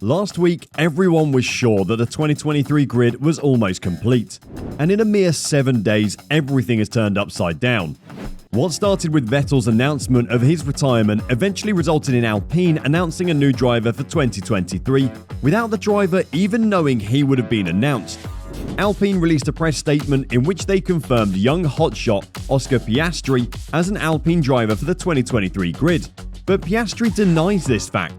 Last week, everyone was sure that the 2023 grid was almost complete, and in a mere 7 days, everything has turned upside down. What started with Vettel's announcement of his retirement eventually resulted in Alpine announcing a new driver for 2023 without the driver even knowing he would have been announced. Alpine released a press statement in which they confirmed young hotshot Oscar Piastri as an Alpine driver for the 2023 grid, but Piastri denies this fact.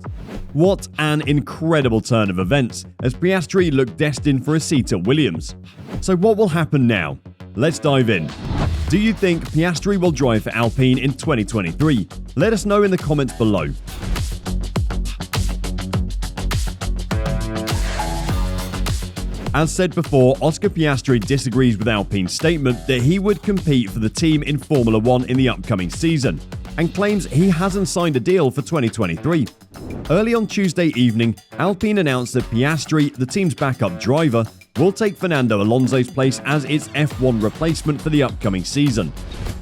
What an incredible turn of events, as Piastri looked destined for a seat at Williams. So what will happen now? Let's dive in. Do you think Piastri will drive for Alpine in 2023? Let us know in the comments below. As said before, Oscar Piastri disagrees with Alpine's statement that he would compete for the team in Formula 1 in the upcoming season, and claims he hasn't signed a deal for 2023. Early on Tuesday evening, Alpine announced that Piastri, the team's backup driver, will take Fernando Alonso's place as its F1 replacement for the upcoming season.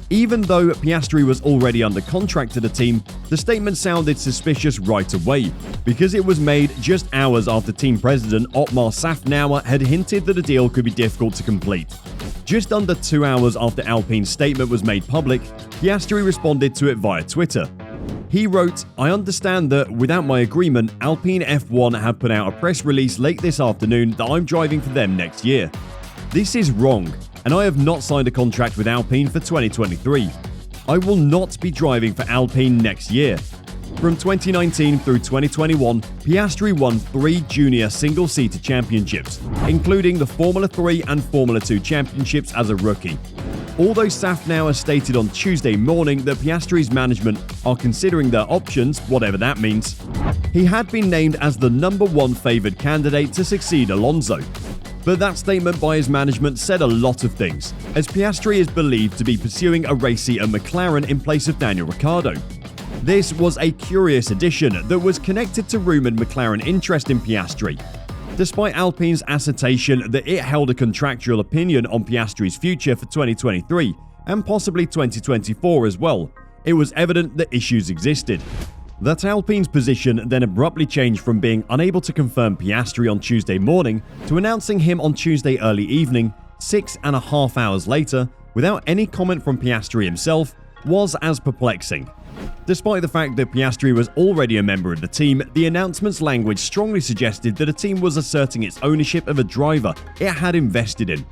Even though Piastri was already under contract to the team, the statement sounded suspicious right away, because it was made just hours after team president Otmar Szafnauer had hinted that a deal could be difficult to complete. Just under 2 hours after Alpine's statement was made public, Piastri responded to it via Twitter. He wrote, "I understand that, without my agreement, Alpine F1 have put out a press release late this afternoon that I'm driving for them next year. This is wrong, and I have not signed a contract with Alpine for 2023. I will not be driving for Alpine next year." From 2019 through 2021, Piastri won 3 junior single-seater championships, including the Formula 3 and Formula 2 championships as a rookie. Although Szafnauer stated on Tuesday morning that Piastri's management are considering their options, whatever that means, he had been named as the #1 favoured candidate to succeed Alonso. But that statement by his management said a lot of things, as Piastri is believed to be pursuing a race seat at McLaren in place of Daniel Ricciardo. This was a curious addition that was connected to rumoured McLaren interest in Piastri. Despite Alpine's assertion that it held a contractual opinion on Piastri's future for 2023 and possibly 2024 as well, it was evident that issues existed. That Alpine's position then abruptly changed from being unable to confirm Piastri on Tuesday morning to announcing him on Tuesday early evening, 6.5 hours later, without any comment from Piastri himself, was as perplexing. Despite the fact that Piastri was already a member of the team, the announcement's language strongly suggested that a team was asserting its ownership of a driver it had invested in.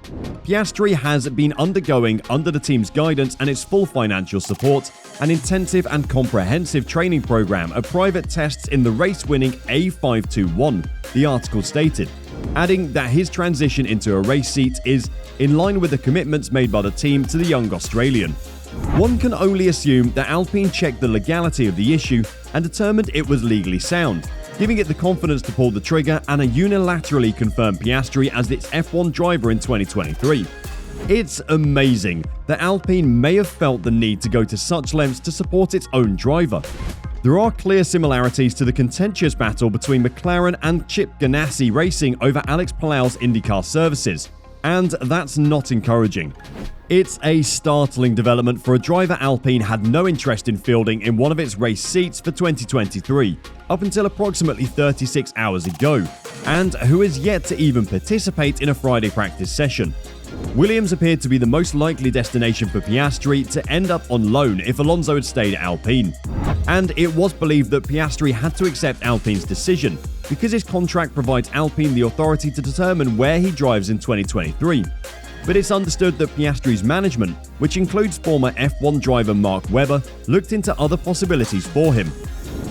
Piastri has been undergoing, under the team's guidance and its full financial support, an intensive and comprehensive training program of private tests in the race-winning A521, the article stated, adding that his transition into a race seat is in line with the commitments made by the team to the young Australian. One can only assume that Alpine checked the legality of the issue and determined it was legally sound, giving it the confidence to pull the trigger and unilaterally confirm Piastri as its F1 driver in 2023. It's amazing that Alpine may have felt the need to go to such lengths to support its own driver. There are clear similarities to the contentious battle between McLaren and Chip Ganassi Racing over Alex Palou's IndyCar services, and that's not encouraging. It's a startling development for a driver Alpine had no interest in fielding in one of its race seats for 2023, up until approximately 36 hours ago, and who has yet to even participate in a Friday practice session. Williams appeared to be the most likely destination for Piastri to end up on loan if Alonso had stayed at Alpine. And it was believed that Piastri had to accept Alpine's decision, because his contract provides Alpine the authority to determine where he drives in 2023. But it's understood that Piastri's management, which includes former F1 driver Mark Webber, looked into other possibilities for him.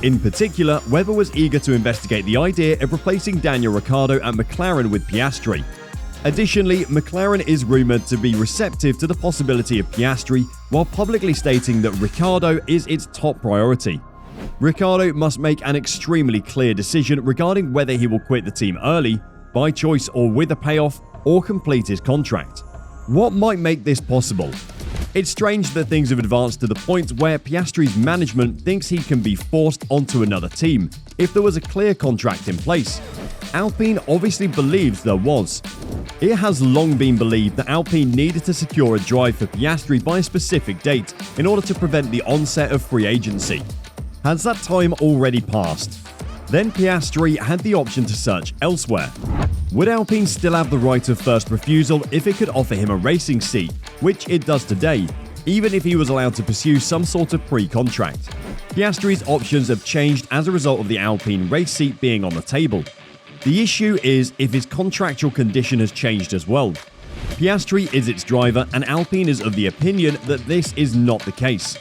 In particular, Webber was eager to investigate the idea of replacing Daniel Ricciardo at McLaren with Piastri. Additionally, McLaren is rumoured to be receptive to the possibility of Piastri, while publicly stating that Ricciardo is its top priority. Ricciardo must make an extremely clear decision regarding whether he will quit the team early, by choice or with a payoff, or complete his contract. What might make this possible? It's strange that things have advanced to the point where Piastri's management thinks he can be forced onto another team if there was a clear contract in place. Alpine obviously believes there was. It has long been believed that Alpine needed to secure a drive for Piastri by a specific date in order to prevent the onset of free agency. Has that time already passed? then Piastri had the option to search elsewhere. Would Alpine still have the right of first refusal if it could offer him a racing seat, which it does today, even if he was allowed to pursue some sort of pre-contract? Piastri's options have changed as a result of the Alpine race seat being on the table. The issue is if his contractual condition has changed as well. Piastri is its driver, and Alpine is of the opinion that this is not the case.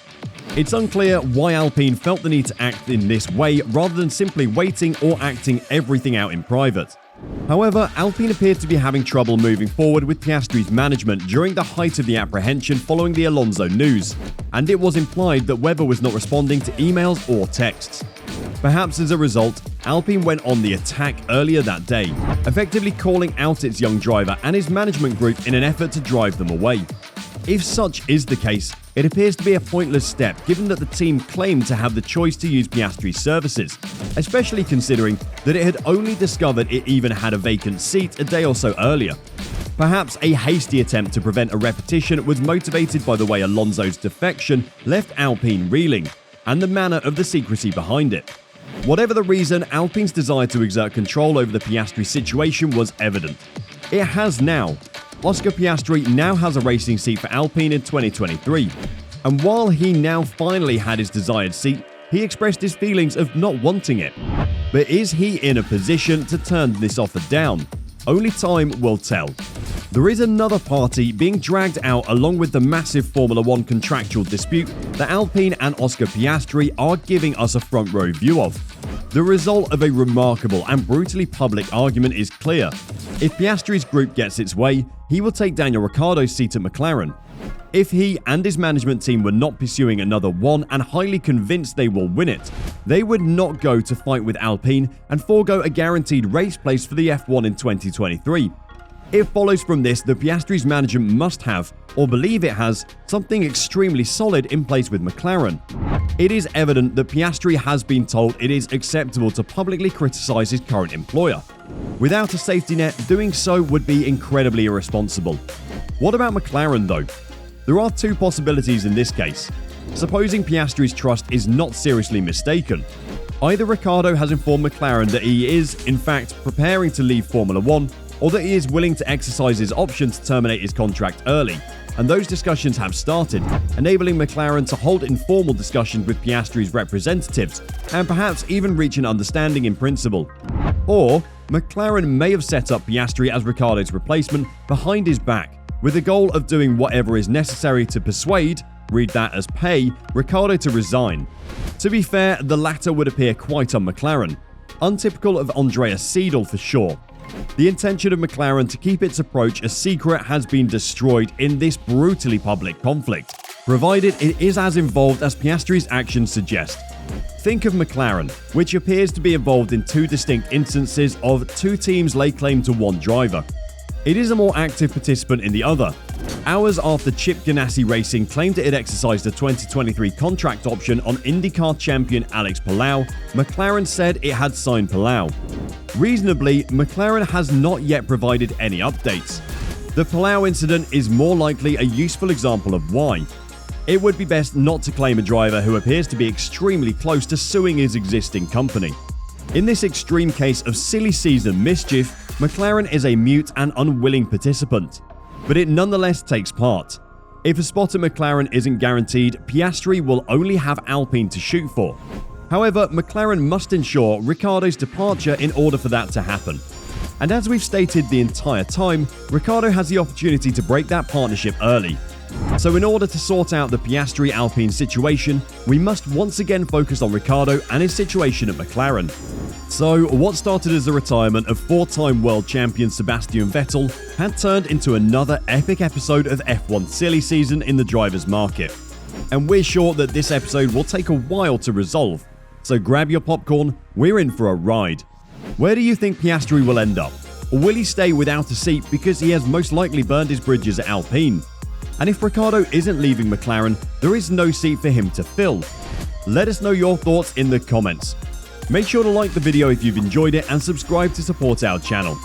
It's unclear why Alpine felt the need to act in this way rather than simply waiting or acting everything out in private. However, Alpine appeared to be having trouble moving forward with Piastri's management during the height of the apprehension following the Alonso news, and it was implied that Webber was not responding to emails or texts. Perhaps as a result, Alpine went on the attack earlier that day, effectively calling out its young driver and his management group in an effort to drive them away. If such is the case, it appears to be a pointless step given that the team claimed to have the choice to use Piastri's services, especially considering that it had only discovered it even had a vacant seat a day or so earlier. Perhaps a hasty attempt to prevent a repetition was motivated by the way Alonso's defection left Alpine reeling, and the manner of the secrecy behind it. Whatever the reason, Alpine's desire to exert control over the Piastri situation was evident. It has now. Oscar Piastri now has a racing seat for Alpine in 2023, and while he now finally had his desired seat, he expressed his feelings of not wanting it. But is he in a position to turn this offer down? Only time will tell. There is another party being dragged out along with the massive Formula 1 contractual dispute that Alpine and Oscar Piastri are giving us a front row view of. The result of a remarkable and brutally public argument is clear. If Piastri's group gets its way, he will take Daniel Ricciardo's seat at McLaren. If he and his management team were not pursuing another one and highly convinced they will win it, they would not go to fight with Alpine and forego a guaranteed race place for the F1 in 2023. It follows from this that Piastri's management must have, or believe it has, something extremely solid in place with McLaren. It is evident that Piastri has been told it is acceptable to publicly criticize his current employer. Without a safety net, doing so would be incredibly irresponsible. What about McLaren though? There are two possibilities in this case. Supposing Piastri's trust is not seriously mistaken, either Ricciardo has informed McLaren that he is, in fact, preparing to leave Formula 1, or that he is willing to exercise his option to terminate his contract early, and those discussions have started, enabling McLaren to hold informal discussions with Piastri's representatives, and perhaps even reach an understanding in principle. Or, McLaren may have set up Piastri as Ricciardo's replacement behind his back, with the goal of doing whatever is necessary to persuade, read that as pay, Ricciardo to resign. To be fair, the latter would appear quite on McLaren, untypical of Andrea Seidel for sure. The intention of McLaren to keep its approach a secret has been destroyed in this brutally public conflict, provided it is as involved as Piastri's actions suggest. Think of McLaren, which appears to be involved in two distinct instances of two teams lay claim to one driver. It is a more active participant in the other. Hours after Chip Ganassi Racing claimed it had exercised a 2023 contract option on IndyCar champion Alex Palou, McLaren said it had signed Palou. Reasonably, McLaren has not yet provided any updates. The Palou incident is more likely a useful example of why. It would be best not to claim a driver who appears to be extremely close to suing his existing company. In this extreme case of silly season mischief, McLaren is a mute and unwilling participant, but it nonetheless takes part. If a spot at McLaren isn't guaranteed, Piastri will only have Alpine to shoot for. However, McLaren must ensure Ricciardo's departure in order for that to happen. And as we've stated the entire time, Ricciardo has the opportunity to break that partnership early. So in order to sort out the Piastri-Alpine situation, we must once again focus on Ricciardo and his situation at McLaren. So what started as the retirement of four-time world champion Sebastian Vettel had turned into another epic episode of F1 silly season in the driver's market. And we're sure that this episode will take a while to resolve. So grab your popcorn, we're in for a ride. Where do you think Piastri will end up? Or will he stay without a seat because he has most likely burned his bridges at Alpine? And if Ricciardo isn't leaving McLaren, there is no seat for him to fill. Let us know your thoughts in the comments. Make sure to like the video if you've enjoyed it and subscribe to support our channel.